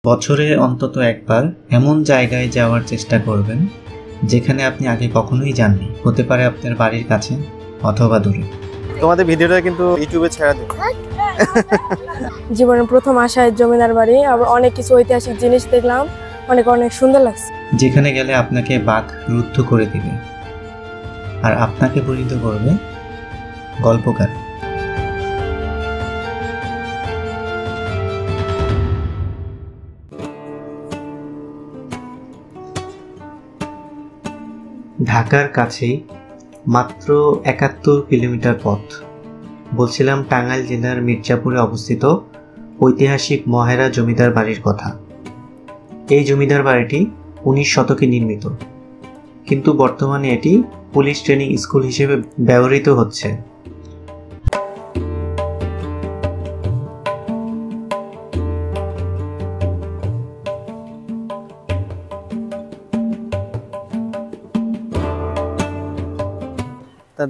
বছরে অন্তত একবার এমন জায়গায় যাওয়ার চেষ্টা করবেন যেখানে আপনি আগে কখনোই যাননি। হতে পারে আপনার বাড়ির কাছে অথবা দূরে। তোমাদের ভিডিওটা কিন্তু ইউটিউবে ছেড়ে দেব। জীবনের প্রথম আসায় জমিদার বাড়ি, আবার অনেক কিছু ঐতিহাসিক জিনিস দেখলাম, অনেক সুন্দর লাগছে। যেখানে গেলে আপনাকে বাঘ রুদ্ধ করে দিবে আর আপনাকে পরিণত করবে গল্পকার। ঢাকার কাছেই মাত্র ৭১ কিলোমিটার পথ। বলছিলাম টাঙ্গাইল জেলার মির্জাপুরে অবস্থিত ঐতিহাসিক মহেরা জমিদার বাড়ির কথা। এই জমিদার বাড়িটি ১৯ শতকে নির্মিত, কিন্তু বর্তমানে এটি পুলিশ ট্রেনিং স্কুল হিসেবে ব্যবহৃত হচ্ছে।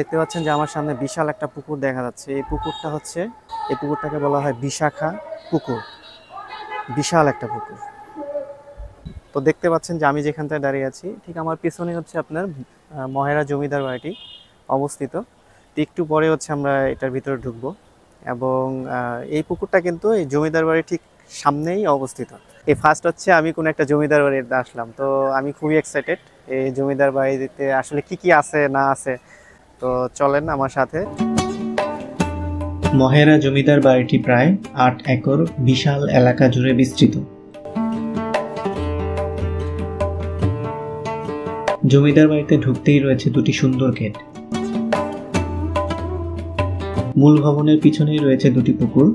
দেখতে পাচ্ছেন যে আমার সামনে বিশাল একটা পুকুর দেখা যাচ্ছে। এই পুকুরটাকে বলা হয় বিশাখা পুকুর, বিশাল একটা পুকুর। তো দেখতে পাচ্ছেন যে আমি যেখানটায় দাঁড়িয়ে আছি ঠিক আমার পিছনে হচ্ছে আপনার মহেরা জমিদার বাড়িটি অবস্থিত। একটু পরে হচ্ছে আমরা এটার ভিতরে ঢুকবো, এবং এই পুকুরটা কিন্তু এই জমিদার বাড়ির ঠিক সামনেই অবস্থিত। এই ফার্স্ট হচ্ছে আমি কোনো একটা জমিদার বাড়িতে আসলাম, তো আমি খুবই এক্সাইটেড এই জমিদার বাড়িতে আসলে কি আছে না আছে। তো চলেন আমার সাথে। মহেরা জমিদার বাড়িটি প্রায় ৮ একর বিশাল এলাকা জুড়ে বিস্তৃত। জমিদার বাড়িতে ঢুকতেই রয়েছে দুটি সুন্দর গেট। মূল ভবনের পিছনেই রয়েছে দুটি পুকুর,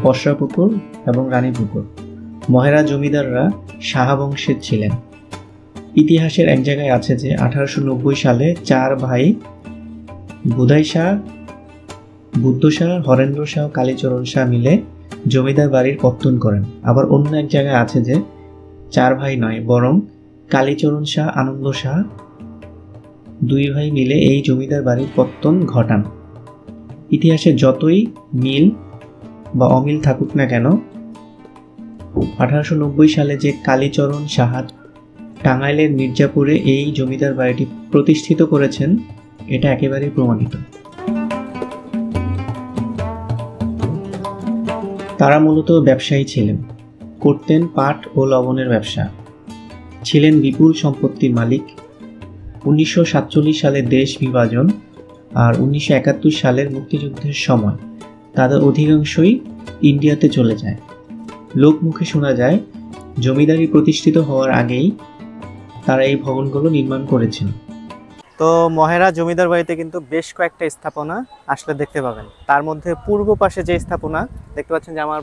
পশরা পুকুর এবং রানী পুকুর। মহেরা জমিদাররা শাহ বংশের ছিলেন। ইতিহাসের এক জায়গায় আছে যে ১৮৯০ সালে ৪ ভাই বুধাই শাহ, বুদ্ধ শাহ, হরেন্দ্র শাহ, কালীচরণ শাহ মিলে জমিদার বাড়ির পত্তন করেন। আবার অন্য এক জায়গায় আছে যে ৪ ভাই নয়, বরং কালীচরণ শাহ, আনন্দ শাহ ২ ভাই মিলে এই জমিদার বাড়ির পত্তন ঘটান। ইতিহাসে যতই মিল বা অমিল থাকুক না কেন, ১৮৯০ সালে যে কালীচরণ শাহ টাঙ্গাইলের মির্জাপুরে এই জমিদার বাড়িটি প্রতিষ্ঠিত করেছেন, এটা একেবারেই প্রমাণিত। তারা মূলত ব্যবসায়ী ছিলেন, করতেন পাট ও লবণের ব্যবসা, ছিলেন বিপুল সম্পত্তির মালিক। ১৯৪৭ সালে দেশ বিভাজন আর ১৯৭১ সালের মুক্তিযুদ্ধের সময় তাদের অধিকাংশই ইন্ডিয়াতে চলে যায়। লোকমুখে শোনা যায় জমিদারি প্রতিষ্ঠিত হওয়ার আগেই তারা এই ভবনগুলো নির্মাণ করেছেন। তো মহেরা জমিদার বাড়িতে কিন্তু বেশ কয়েকটা স্থাপনা আসলে দেখতে পাবেন। তার মধ্যে পূর্ব পাশে যে স্থাপনা দেখতে পাচ্ছেন যে আমার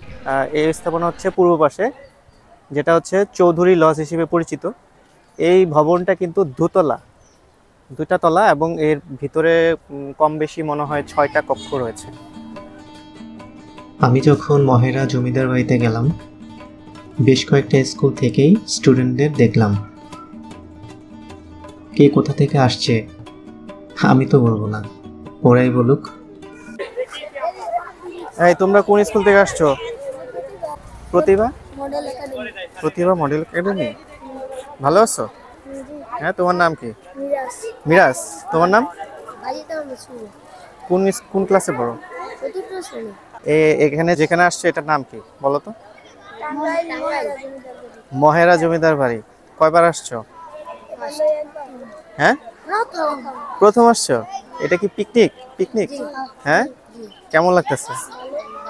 এই স্থাপনা হচ্ছে পূর্ব পাশে, যেটা হচ্ছে চৌধুরী লজ হিসেবে পরিচিত। এই ভবনটা কিন্তু দুটা তলা এবং এর ভিতরে কম বেশি মনে হয় ৬টা কক্ষ রয়েছে। আমি যখন মহেরা জমিদার বাড়িতে গেলাম, বেশ কয়েকটা স্কুল থেকেই স্টুডেন্টদের দেখলাম। কে কোথা থেকে আসছে আমি তো বলবো না, ওরাই বলুক। এই তোমরা কোন স্কুল থেকে আসছো? প্রতিভা মডেল একাডেমি। ভালো আছো? হ্যাঁ, তোমার নাম কি? মিরাজ। তোমার নাম? কোন ক্লাসে পড়ো? এখানে যেখানে আসছো এটার নাম কি বলো তো? মহেরা জমিদার বাড়ি। কয়বার আসছো? হ্যাঁ, প্রথম আসছো। এটা কি পিকনিক? হ্যাঁ, কেমন লাগতেছে?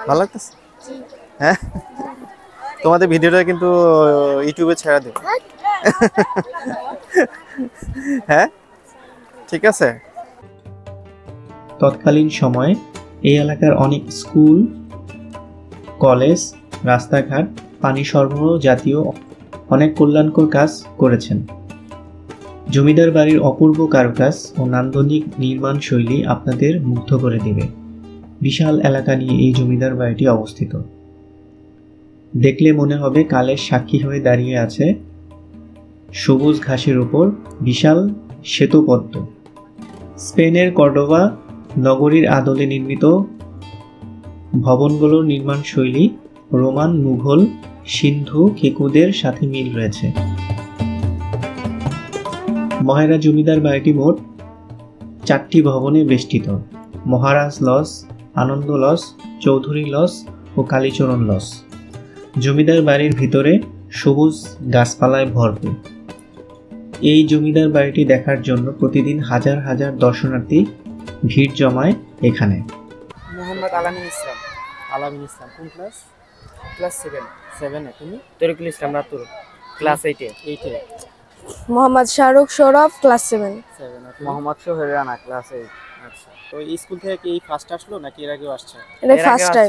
ভালো লাগতেছে? হ্যাঁ, তোমাদের ভিডিওটা কিন্তু ইউটিউবে ছেড়ে দেব। হ্যাঁ, ঠিক আছে। তৎকালীন সময়ে এই এলাকার অনেক স্কুল, কলেজ, রাস্তাঘাট, পানি সরবরাহ জাতীয় অনেক কল্যাণকর কাজ করেছেন। জমিদার বাড়ির অপূর্ব কারুকাজ ও নান্দনিক নির্মাণ শৈলী আপনাদের মুগ্ধ করে দিবে। বিশাল এলাকা নিয়ে এই জমিদার বাড়িটি অবস্থিত। দেখলে মনে হবে কালের সাক্ষী হয়ে দাঁড়িয়ে আছে সবুজ ঘাসের উপর বিশাল শ্বেতপদ্ম। স্পেনের কর্ডোবা নগরীর আদলে নির্মিত ভবনগুলোর নির্মাণ শৈলী রোমান, মুঘল, সিন্ধু, কেকুদের সাথে মিল রয়েছে। মহেরা জমিদার বাড়িটি মোট 4টি ভবনে বেষ্টিত: মহারাজ লজ, আনন্দ লজ, চৌধুরী লজ ও কালীচরণ লজ। জমিদার বাড়ির ভিতরে সবুজ গাছপালায় ভরপুর। এই জমিদার বাড়িটি দেখার জন্য প্রতিদিন হাজার হাজার দর্শনার্থী ভিড় জমায় এখানে। মোহাম্মদ আলামিন ইসলাম। আলামিন ইসলাম কোন ক্লাস? ক্লাস 7 তুমি? Tarikul Islam Ratul class 8 Mohammad Shahrukh Sourav class 7। Mohammad Sohel Rana class 8। আচ্ছা, তো এই স্কুল থেকে কি ফার্স্ট আসলো নাকি এর আগেও আসছে? এটা ফার্স্ট টাইম।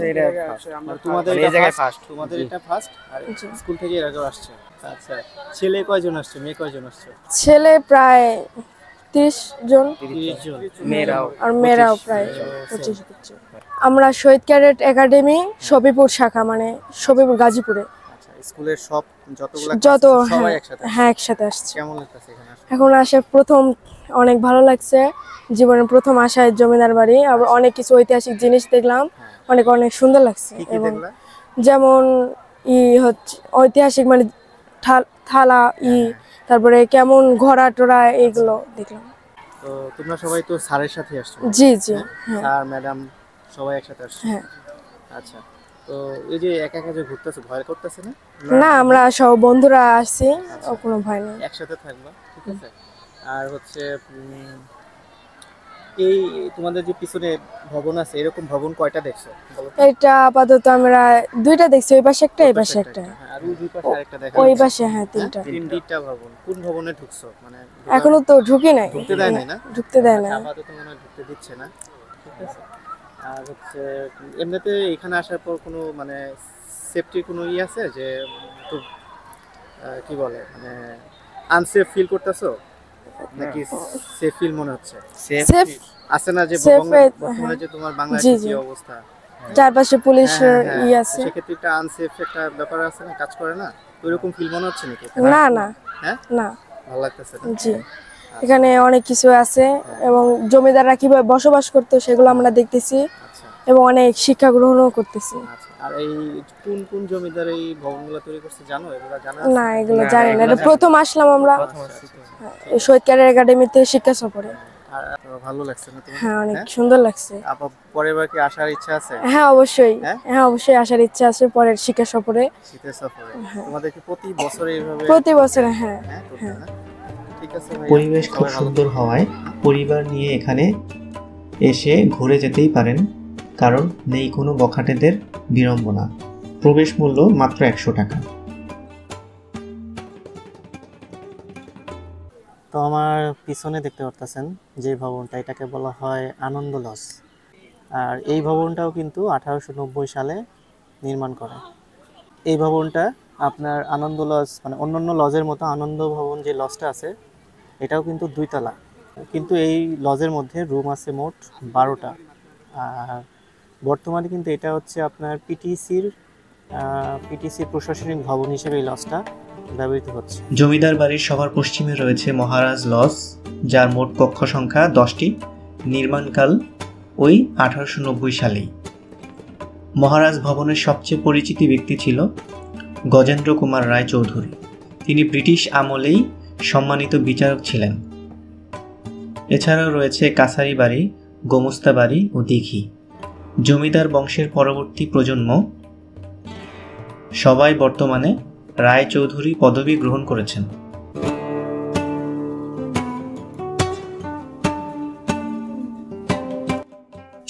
তোমাদের এই জায়গায় ফার্স্ট, তোমাদের এটা ফার্স্ট, আর স্কুল থেকে এর আগেও আসছে। আচ্ছা, ছেলে কয়জন আসছে, মেয়ে কয়জন আসছে? ছেলে প্রায় 30 জন, 30 জন, আর মেয়েরাও প্রায় 25 জন। আমরা শহীদ ক্যাডেট একাডেমি সবিপুর শাখা, মানে সবিপুর গাজীপুরে। আচ্ছা, স্কুলের সব যত সবাই একসাথে? হ্যাঁ, একসাথে আসছে। কেমন লাগতেছে এখানে আসলে? এখন আসে প্রথম অনেক ভালো লাগছে, জীবনের প্রথম আসায় জমিদার বাড়ি। আবার অনেক কিছু ঐতিহাসিক জিনিস দেখলাম, অনেক অনেক সুন্দর লাগছে। এবং যেমন হচ্ছে ঐতিহাসিক মানে থালা তারপরে কেমন ঘোড়া টোড়া এগুলো দেখলাম। তো তোমরা সবাই তো স্যারের সাথে আসছো? জি জি, স্যার ম্যাডাম সবাই একসাথে আসছো? হ্যাঁ। আচ্ছা, তো এই যে একা একা যে ঘুরতেছো, ভয় করতেছে না? না, আমরা সব বন্ধুরা আসছি, কোনো ভয় নেই। একসাথে থাকবা, ঠিক আছে। আর হচ্ছে এই তোমাদের যে পিছনে ভবন আছে, এরকম ভবন কয়টা দেখছো? এটা আপাতত আমরা 2টা দেখছি, ওই পাশে একটা, এই পাশে একটা। আর ওই দুই পাশে আরেকটা দেখা ওই পাশে, হ্যাঁ, 3টা। 3টা ভবন। কোন ভবনে ঢুকছো? মানে এখনো তো ঢুকি নাই। ঢুকতে দেয় না? ঢুকতে দেয় না আপাতত মনে হয় ঢুকতে দিচ্ছে না, ঠিক আছে। আর হচ্ছে এমনিতে এখানে আসার পর কোনো মানে সেফটির কোনো আছে যে তো কি বলে, মানে আনসেফ ফিল করতেছো নাকি সেফ ফিল মনে হচ্ছে? সেফ আছে না যে বর্তমানে যে তোমার বাংলাদেশের যে অবস্থা, চারপাশে পুলিশের আছে, সেক্ষেত্রে একটা আনসেফ একটা ব্যাপার আছে না, কাজ করে না? তো এরকম ফিল মনে হচ্ছে নাকি? না না, হ্যাঁ, না, ভালো লাগতেছে। জি, এখানে অনেক কিছু আছে এবং জমিদাররা কিভাবে বসবাস করতো সেগুলো আমরা দেখতেছি এবং অনেক শিক্ষা গ্রহণও করতেছি। আর এই কোন কোন জমিদার এই ভবনগুলো তৈরি করছে জানো? এগুলো জানা না, এগুলো জানি না, এটা প্রথম আসলাম আমরা শহীদ ক্যাডেট একাডেমিতে শিক্ষা সফরে। ভালো লাগছে না তোমার? হ্যাঁ, অনেক সুন্দর লাগছে। আপা পরের বার কি আসার ইচ্ছা আছে? হ্যাঁ, অবশ্যই। হ্যাঁ, অবশ্যই আসার ইচ্ছা আছে পরের শিক্ষা সফরে। শিক্ষা সফরে তোমাদের কি প্রতি বছর এইভাবে? প্রতি বছর, হ্যাঁ। ঠিক আছে। পরিবেশ খুব সুন্দর হওয়ায় পরিবার নিয়ে এখানে এসে ঘুরে যেতেই পারেন, কারণ নেই কোনো বখাটেদের বিড়ম্বনা। প্রবেশ মূল্য মাত্র 100 টাকা। তো আমার পিছনে দেখতে পারতেছেন যে ভবনটা, এটাকে বলা হয় আনন্দ লজ। আর এই ভবনটাও কিন্তু 1890 সালে নির্মাণ করা। এই ভবনটা আপনার আনন্দ লজ, মানে অন্যান্য লজের মতো আনন্দ ভবন যে লজটা আছে এটাও কিন্তু 2 তলা, কিন্তু এই লজের মধ্যে রুম আছে মোট 12টা। আর বর্তমানে কিন্তু এটা হচ্ছে আপনার পিটিসির প্রশাসনিক ভবন হিসেবে এই লজটা ব্যবহৃত হচ্ছে। জমিদার বাড়ির সবার পশ্চিমে রয়েছে মহারাজ লজ, যার মোট কক্ষ সংখ্যা 10টি। নির্মাণকাল ওই 1890 সালেই। মহারাজ ভবনের সবচেয়ে পরিচিত ব্যক্তি ছিল গজেন্দ্র কুমার রায় চৌধুরী। তিনি ব্রিটিশ আমলেই সম্মানিত বিচারক ছিলেন। এছাড়াও রয়েছে কাছারি বাড়ি, গোমস্তা বাড়ি ও দিঘি। জমিদার বংশের পরবর্তী প্রজন্ম সবাই বর্তমানে রায় চৌধুরী পদবি গ্রহণ করেছেন।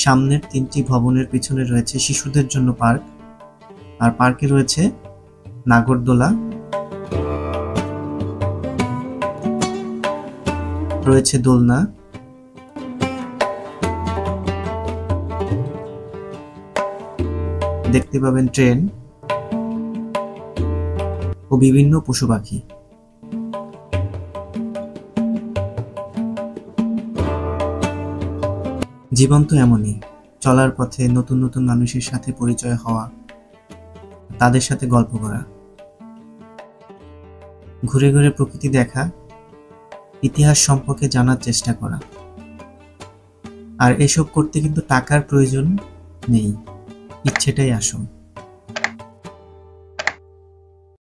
সামনের 3টি ভবনের পিছনে রয়েছে শিশুদের জন্য পার্ক, আর পার্কে রয়েছে নাগরদোলা, রয়েছে দোলনা, দেখতে পাবেন ট্রেন ও বিভিন্ন পশু পাখি। জীবন তো এমনই, চলার পথে নতুন নতুন মানুষের সাথে পরিচয় হওয়া, তাদের সাথে গল্প করা, ঘুরে ঘুরে প্রকৃতি দেখা, ইতিহাস সম্পর্কে জানার চেষ্টা করা। আর এসব করতে কিন্তু টাকার প্রয়োজন নেই, ইচ্ছেটাই আসল।